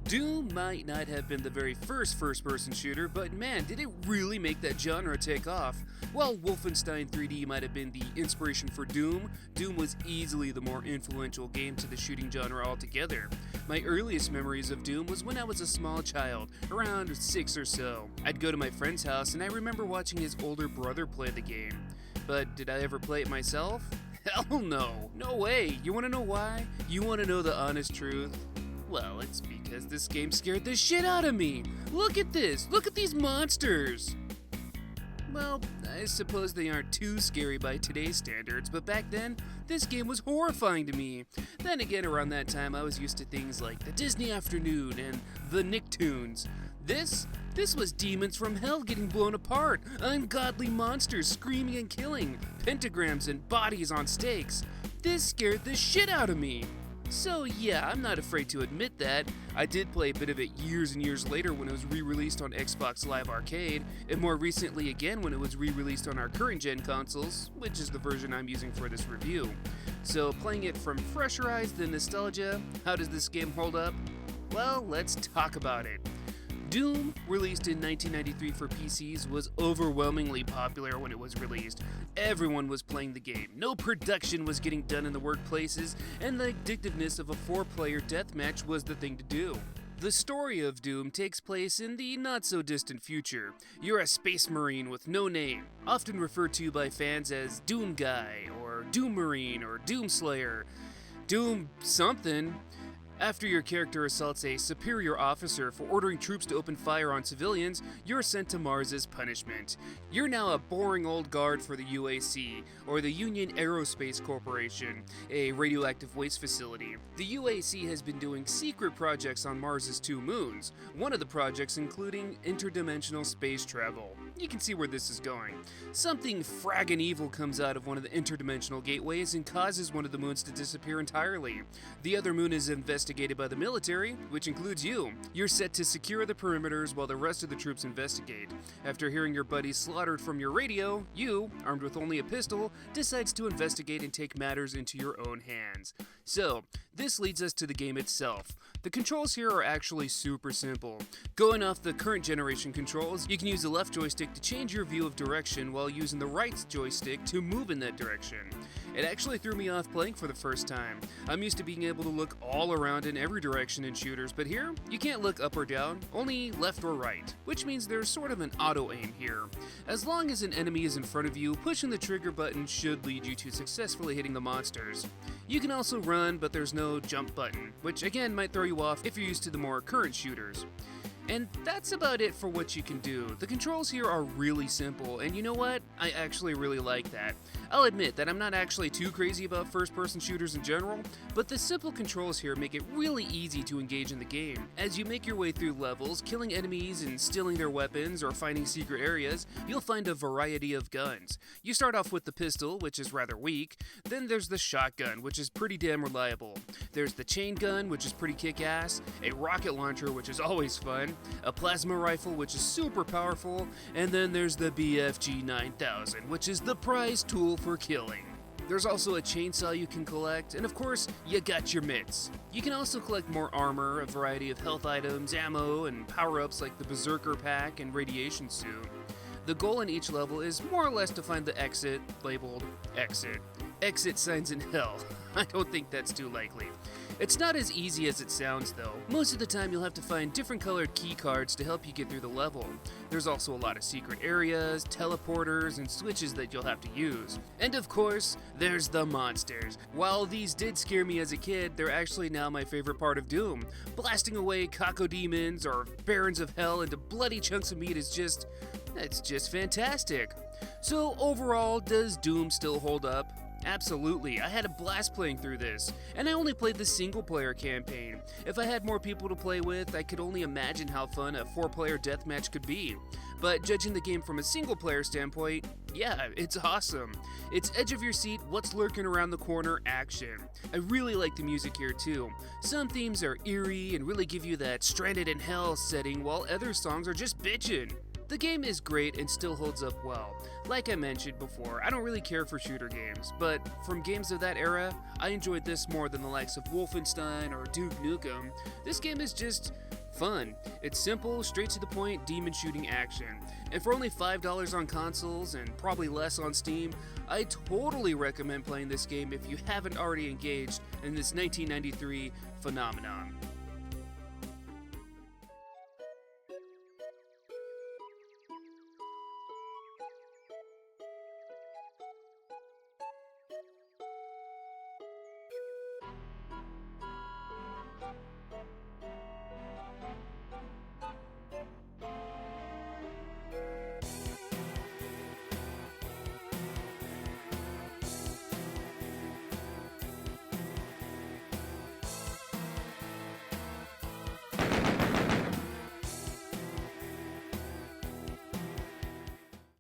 Doom might not have been the very first-person shooter, but man, did it really make that genre take off. While Wolfenstein 3D might have been the inspiration for Doom, Doom was easily the more influential game to the shooting genre altogether. My earliest memories of Doom was when I was a small child, around 6 or so. I'd go to my friend's house and I remember watching his older brother play the game. But did I ever play it myself? Hell no! No way! You wanna know why? You wanna know the honest truth? Well, it's because this game scared the shit out of me! Look at this! Look at these monsters! Well, I suppose they aren't too scary by today's standards, but back then, this game was horrifying to me. Then again, around that time, I was used to things like the Disney Afternoon and the Nicktoons. This was demons from hell getting blown apart, ungodly monsters screaming and killing, pentagrams and bodies on stakes. This scared the shit out of me. So yeah, I'm not afraid to admit that. I did play a bit of it years and years later when it was re-released on Xbox Live Arcade, and more recently again when it was re-released on our current gen consoles, which is the version I'm using for this review. So playing it from fresher eyes than nostalgia, how does this game hold up? Well, let's talk about it. Doom, released in 1993 for PCs, was overwhelmingly popular when it was released. Everyone was playing the game, no production was getting done in the workplaces, and the addictiveness of a 4-player deathmatch was the thing to do. The story of Doom takes place in the not-so-distant future. You're a space marine with no name, often referred to by fans as Doom Guy, or Doom Marine, or Doom Slayer. Doom something. After your character assaults a superior officer for ordering troops to open fire on civilians, you're sent to Mars as punishment. You're now a boring old guard for the UAC, or the Union Aerospace Corporation, a radioactive waste facility. The UAC has been doing secret projects on Mars's 2 moons, one of the projects including interdimensional space travel. You can see where this is going. Something fraggin' evil comes out of one of the interdimensional gateways and causes one of the moons to disappear entirely. The other moon is investigated by the military, which includes you. You're set to secure the perimeters while the rest of the troops investigate. After hearing your buddies slaughtered from your radio, you, armed with only a pistol, decides to investigate and take matters into your own hands. So, this leads us to the game itself. The controls here are actually super simple. Going off the current generation controls, you can use the left joystick to change your view of direction while using the right joystick to move in that direction. It actually threw me off playing for the first time. I'm used to being able to look all around in every direction in shooters, but here, you can't look up or down, only left or right, which means there's sort of an auto-aim here. As long as an enemy is in front of you, pushing the trigger button should lead you to successfully hitting the monsters. You can also run, but there's no jump button, which again might throw you off if you're used to the more current shooters. And that's about it for what you can do. The controls here are really simple, and you know what? I actually really like that. I'll admit that I'm not actually too crazy about first-person shooters in general, but the simple controls here make it really easy to engage in the game. As you make your way through levels, killing enemies and stealing their weapons or finding secret areas, you'll find a variety of guns. You start off with the pistol, which is rather weak, then there's the shotgun, which is pretty damn reliable. There's the chain gun, which is pretty kick-ass, a rocket launcher, which is always fun, a plasma rifle, which is super powerful, and then there's the BFG 9000, which is the prize tool for killing. There's also a chainsaw you can collect, and of course, you got your mitts. You can also collect more armor, a variety of health items, ammo, and power-ups like the Berserker Pack and Radiation Suit. The goal in each level is more or less to find the exit, labeled exit. Exit signs in hell. I don't think that's too likely. It's not as easy as it sounds though. Most of the time you'll have to find different colored key cards to help you get through the level. There's also a lot of secret areas, teleporters, and switches that you'll have to use. And of course, there's the monsters. While these did scare me as a kid, they're actually now my favorite part of Doom. Blasting away cacodemons or barons of hell into bloody chunks of meat is it's just fantastic. So overall, does Doom still hold up? Absolutely, I had a blast playing through this, and I only played the single-player campaign. If I had more people to play with, I could only imagine how fun a 4-player deathmatch could be. But judging the game from a single-player standpoint, yeah, it's awesome. It's edge-of-your-seat, what's lurking around the corner action. I really like the music here too. Some themes are eerie and really give you that stranded in hell setting, while other songs are just bitchin'. The game is great and still holds up well. Like I mentioned before, I don't really care for shooter games, but from games of that era, I enjoyed this more than the likes of Wolfenstein or Duke Nukem. This game is just fun. It's simple, straight to the point demon shooting action. And for only $5 on consoles and probably less on Steam, I totally recommend playing this game if you haven't already engaged in this 1993 phenomenon.